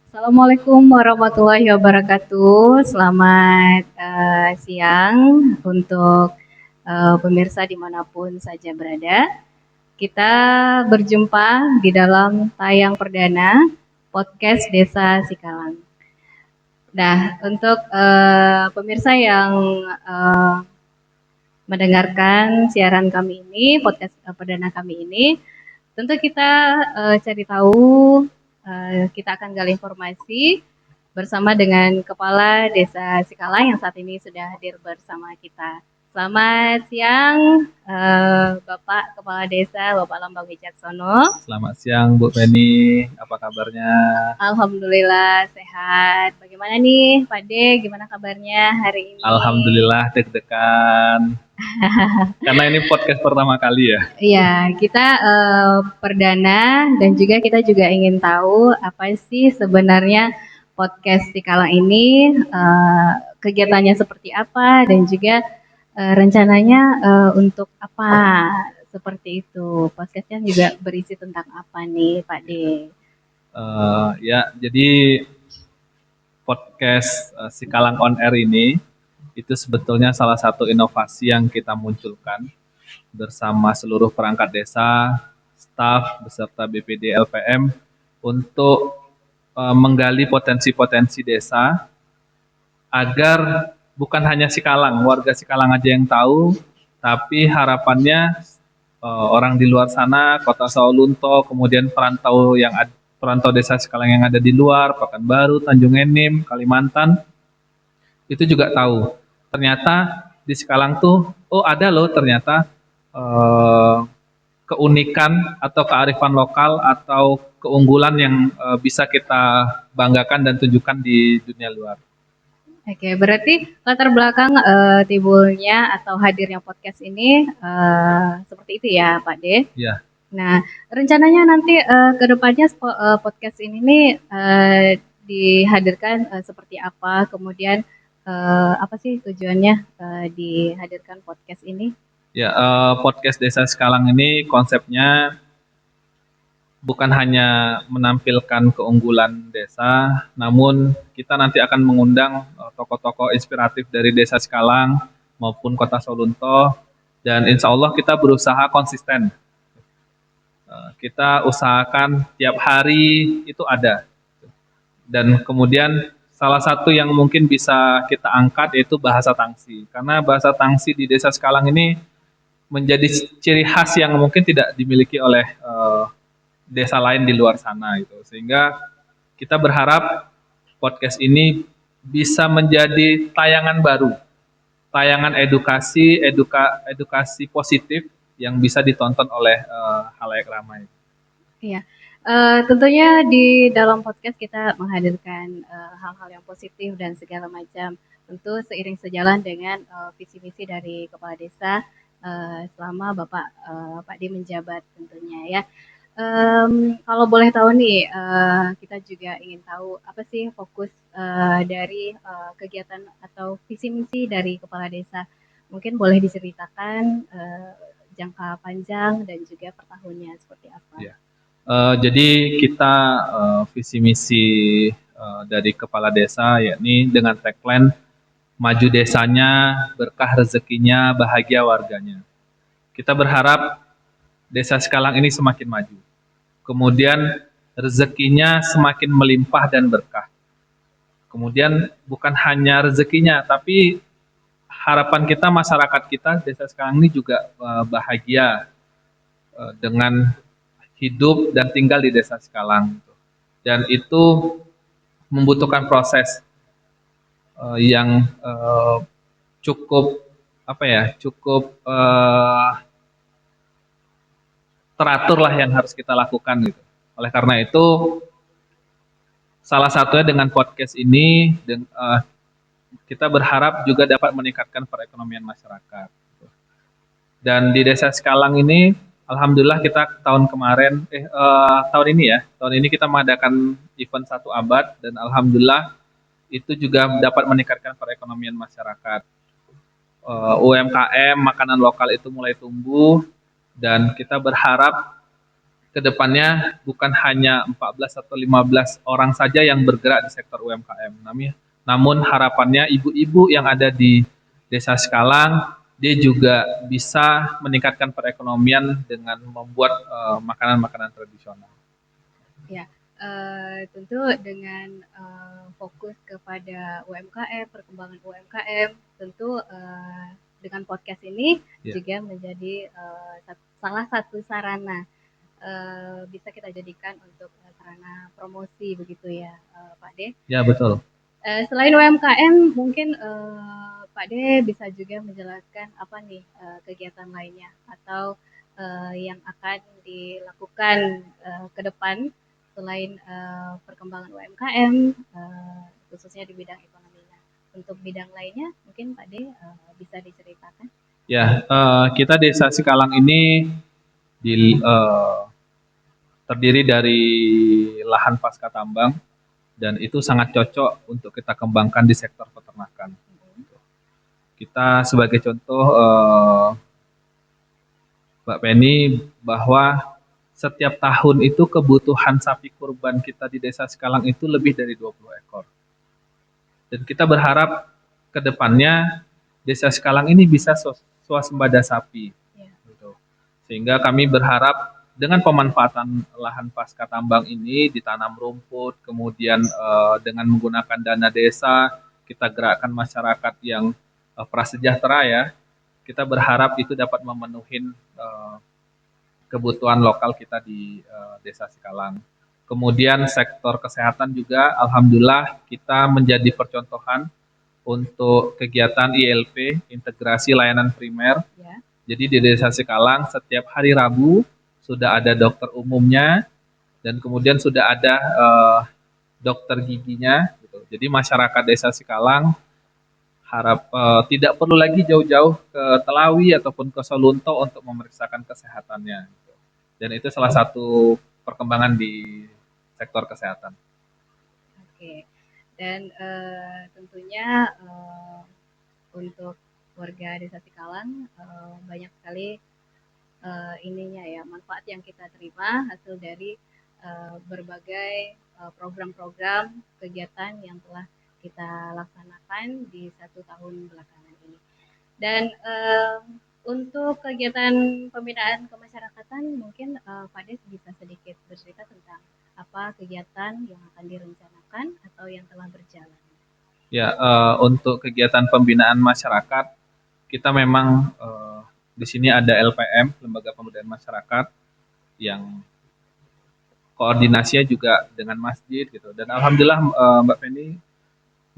Assalamualaikum warahmatullahi wabarakatuh. Selamat siang untuk pemirsa dimanapun saja berada. Kita berjumpa di dalam tayang perdana podcast Desa Sikalang. Nah, untuk pemirsa yang eh, mendengarkan siaran kami ini, podcast perdana kami ini, tentu kita cari tahu, kita akan gali informasi bersama dengan Kepala Desa Sikalang yang saat ini sudah hadir bersama kita. Selamat siang, Bapak Kepala Desa, Bapak Lambang Wicaksono. Selamat siang Bu Penny, apa kabarnya? Alhamdulillah sehat. Bagaimana nih Pak De, gimana kabarnya hari ini? Alhamdulillah deg-degan. Karena ini podcast pertama kali ya. Iya, kita perdana dan juga kita juga ingin tahu apa sih sebenarnya podcast Tikala ini, kegiatannya seperti apa dan juga rencananya untuk apa seperti itu. Podcastnya juga berisi tentang apa nih Pak D? Jadi podcast Sikalang On Air ini itu sebetulnya salah satu inovasi yang kita munculkan bersama seluruh perangkat desa, staf beserta BPD LPM untuk menggali potensi-potensi desa agar bukan hanya Sikalang, warga Sikalang aja yang tahu, tapi harapannya orang di luar sana, Kota Sawalunto, kemudian perantau desa Sikalang yang ada di luar, Pekanbaru, Tanjung Enim, Kalimantan, itu juga tahu. Ternyata di Sikalang tuh, oh ada loh ternyata eh, keunikan atau kearifan lokal atau keunggulan yang bisa kita banggakan dan tunjukkan di dunia luar. Oke, berarti latar belakang timbulnya atau hadirnya podcast ini seperti itu ya Pak De? Ya. Nah, rencananya nanti ke depannya podcast ini nih dihadirkan seperti apa? Kemudian apa sih tujuannya dihadirkan podcast ini? Ya, podcast Desa Sikalang ini konsepnya bukan hanya menampilkan keunggulan desa, namun kita nanti akan mengundang tokoh-tokoh inspiratif dari Desa Sikalang maupun Kota Solunto, dan insya Allah kita berusaha konsisten. Kita usahakan tiap hari itu ada. Dan kemudian salah satu yang mungkin bisa kita angkat yaitu bahasa tangsi. Karena bahasa tangsi di Desa Sikalang ini menjadi ciri khas yang mungkin tidak dimiliki oleh desa lain di luar sana itu. Sehingga kita berharap podcast ini bisa menjadi tayangan baru, tayangan edukasi positif yang bisa ditonton oleh halayak ramai. Iya, tentunya di dalam podcast kita menghadirkan hal-hal yang positif dan segala macam. Tentu seiring sejalan dengan visi misi dari kepala desa selama Bapak Pak D menjabat tentunya ya. Kalau boleh tahu nih, kita juga ingin tahu apa sih fokus dari kegiatan atau visi misi dari kepala desa. Mungkin boleh diceritakan jangka panjang dan juga per tahunnya seperti apa. Ya. Jadi kita visi misi dari kepala desa yakni dengan tagline maju desanya, berkah rezekinya, bahagia warganya. Kita berharap Desa Sikalang ini semakin maju. Kemudian rezekinya semakin melimpah dan berkah. Kemudian bukan hanya rezekinya, tapi harapan kita masyarakat kita Desa Sikalang ini juga bahagia dengan hidup dan tinggal di Desa Sikalang. Dan itu membutuhkan proses yang cukup cukup teratur lah yang harus kita lakukan gitu. Oleh karena itu salah satunya dengan podcast ini kita berharap juga dapat meningkatkan perekonomian masyarakat. Dan di Desa Sikalang ini alhamdulillah kita tahun ini kita mengadakan event 1 abad dan alhamdulillah itu juga dapat meningkatkan perekonomian masyarakat. UMKM makanan lokal itu mulai tumbuh dan kita berharap kedepannya bukan hanya 14 atau 15 orang saja yang bergerak di sektor UMKM. Namun harapannya ibu-ibu yang ada di Desa Sikalang, dia juga bisa meningkatkan perekonomian dengan membuat makanan-makanan tradisional. Ya, tentu dengan fokus kepada UMKM, perkembangan UMKM, tentu dengan podcast ini juga menjadi salah satu sarana bisa kita jadikan untuk sarana promosi begitu ya, Pak De. Ya, betul. Selain UMKM, mungkin Pak De bisa juga menjelaskan apa nih kegiatan lainnya atau yang akan dilakukan ke depan selain perkembangan UMKM, khususnya di bidang ekonominya. Untuk bidang lainnya, mungkin Pak De bisa diceritakan. Ya, kita Desa Sikalang ini terdiri dari lahan pasca tambang, dan itu sangat cocok untuk kita kembangkan di sektor peternakan. Kita sebagai contoh, Mbak Penny, bahwa setiap tahun itu kebutuhan sapi kurban kita di Desa Sikalang itu lebih dari 20 ekor. Dan kita berharap ke depannya Desa Sikalang ini bisa swasembada sapi. Sehingga kami berharap dengan pemanfaatan lahan pasca tambang ini ditanam rumput, kemudian dengan menggunakan dana desa, kita gerakkan masyarakat yang prasejahtera ya. Kita berharap itu dapat memenuhi kebutuhan lokal kita di Desa Sikalang. Kemudian sektor kesehatan juga, alhamdulillah kita menjadi percontohan untuk kegiatan ILP, integrasi layanan primer. Ya. Jadi di Desa Sikalang setiap hari Rabu sudah ada dokter umumnya, dan kemudian sudah ada dokter giginya. Gitu. Jadi masyarakat Desa Sikalang tidak perlu lagi jauh-jauh ke Telawi ataupun ke Solunto untuk memeriksakan kesehatannya. Gitu. Dan itu salah satu perkembangan di sektor kesehatan. Oke, dan tentunya untuk warga Desa Sikalang banyak sekali ininya ya, manfaat yang kita terima hasil dari berbagai program-program kegiatan yang telah kita laksanakan di 1 tahun belakangan ini. Dan untuk kegiatan pembinaan kemasyarakatan, mungkin Pak Des bisa sedikit bercerita tentang apa kegiatan yang akan direncanakan atau yang telah berjalan. Ya, untuk kegiatan pembinaan masyarakat, kita memang di sini ada LPM, Lembaga Pemberdayaan Masyarakat, yang koordinasinya juga dengan masjid gitu. Dan alhamdulillah Mbak Penny,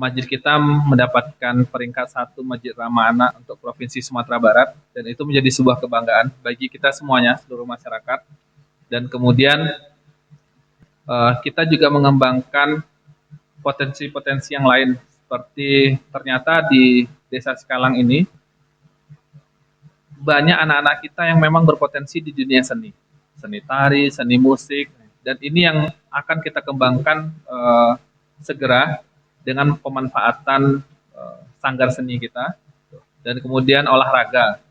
masjid kita mendapatkan peringkat 1 Masjid Ramah Anak untuk Provinsi Sumatera Barat, dan itu menjadi sebuah kebanggaan bagi kita semuanya, seluruh masyarakat. Dan kemudian kita juga mengembangkan potensi-potensi yang lain, seperti ternyata di Desa Sikalang ini banyak anak-anak kita yang memang berpotensi di dunia seni tari, seni musik, dan ini yang akan kita kembangkan segera dengan pemanfaatan sanggar seni kita, dan kemudian olahraga.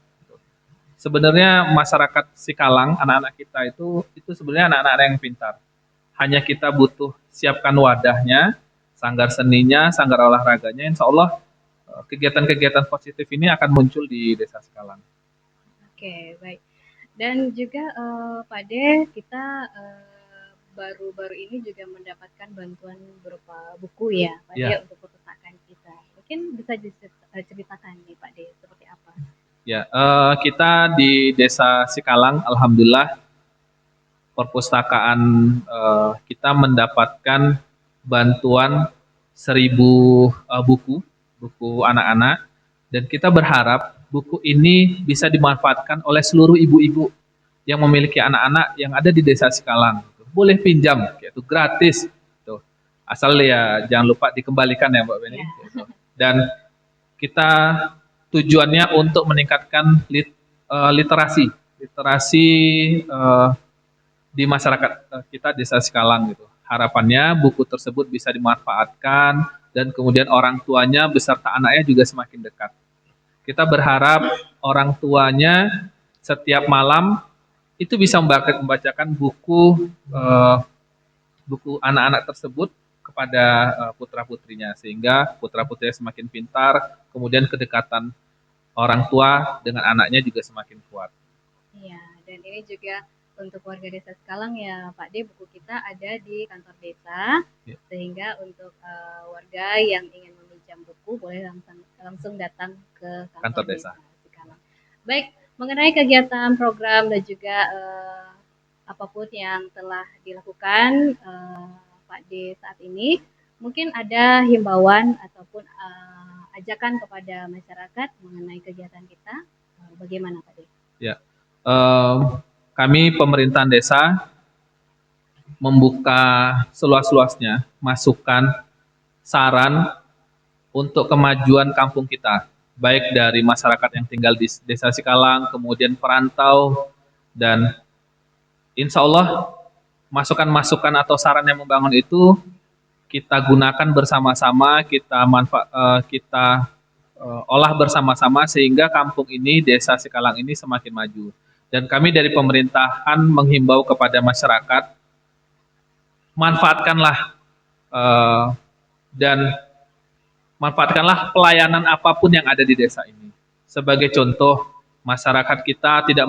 Sebenarnya masyarakat Sikalang, anak-anak kita itu sebenarnya anak-anak yang pintar. Hanya kita butuh siapkan wadahnya, sanggar seninya, sanggar olahraganya, insya Allah kegiatan-kegiatan positif ini akan muncul di Desa Sikalang. Oke, baik. Dan juga Pak De, kita baru-baru ini juga mendapatkan bantuan berupa buku ya, Pak De, untuk perpustakaan kita. Mungkin bisa diceritakan nih Pak De, seperti apa? Ya, kita di Desa Sikalang, alhamdulillah perpustakaan kita mendapatkan bantuan 1.000 buku anak-anak, dan kita berharap buku ini bisa dimanfaatkan oleh seluruh ibu-ibu yang memiliki anak-anak yang ada di Desa Sikalang. Boleh pinjam, yaitu gratis. Tuh. Asal ya jangan lupa dikembalikan ya Mbak Beni. Ya. Dan kita tujuannya untuk meningkatkan literasi di masyarakat kita Desa Sikalang gitu. Harapannya buku tersebut bisa dimanfaatkan, dan kemudian orang tuanya beserta anaknya juga semakin dekat. Kita berharap orang tuanya setiap malam itu bisa membacakan buku buku anak-anak tersebut kepada putra-putrinya, sehingga putra-putrinya semakin pintar, kemudian kedekatan orang tua dengan anaknya juga semakin kuat. Iya, dan ini juga untuk warga desa Sekalang ya Pak D, buku kita ada di kantor desa, Ya, sehingga untuk warga yang ingin meminjam buku boleh langsung langsung datang ke kantor kantor desa. desa Sekalang. Baik, mengenai kegiatan program dan juga apapun yang telah dilakukan Pak D saat ini, mungkin ada himbauan ataupun ajakan kepada masyarakat mengenai kegiatan kita, bagaimana Pak D? Ya, kami pemerintahan desa membuka seluas-luasnya masukan, saran untuk kemajuan kampung kita, baik dari masyarakat yang tinggal di desa Sikalang, kemudian perantau, dan insya Allah masukan-masukan atau saran yang membangun itu kita gunakan bersama-sama, kita olah bersama-sama sehingga kampung ini, desa Sikalang ini semakin maju. Dan kami dari pemerintahan menghimbau kepada masyarakat, manfaatkanlah eh, dan manfaatkanlah pelayanan apapun yang ada di desa ini. Sebagai contoh, masyarakat kita tidak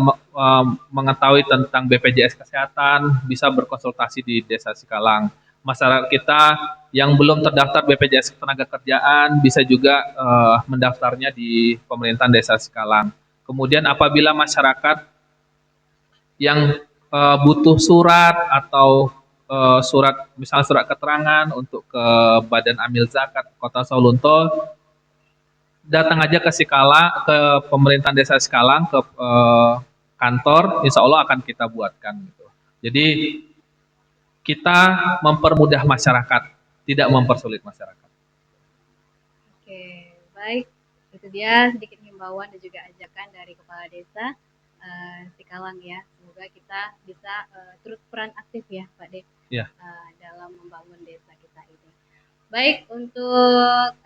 mengetahui tentang BPJS Kesehatan, bisa berkonsultasi di Desa Sikalang. Masyarakat kita yang belum terdaftar BPJS Ketenagakerjaan bisa juga mendaftarnya di pemerintahan Desa Sikalang. Kemudian apabila masyarakat yang butuh surat atau misalnya surat keterangan untuk ke Badan Amil Zakat Kota Saulunto, datang aja ke ke pemerintahan desa Sikalang, ke kantor, insya Allah akan kita buatkan gitu. Jadi kita mempermudah masyarakat, tidak mempersulit masyarakat. Oke, baik. Itu dia sedikit himbauan dan juga ajakan dari Kepala Desa Sikalang ya. Semoga kita bisa terus peran aktif ya Pak De Ya, dalam membangun desa kita ini. Baik, untuk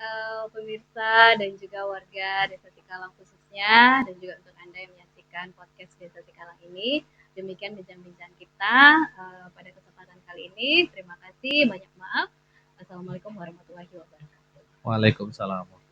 pemirsa dan juga warga Desa Sikalang khususnya, dan juga untuk Anda yang menyaksikan podcast Desa Sikalang ini, demikian bincang-bincang kita pada kesempatan kali ini. Terima kasih, banyak maaf. Assalamualaikum warahmatullahi wabarakatuh. waalaikumsalam.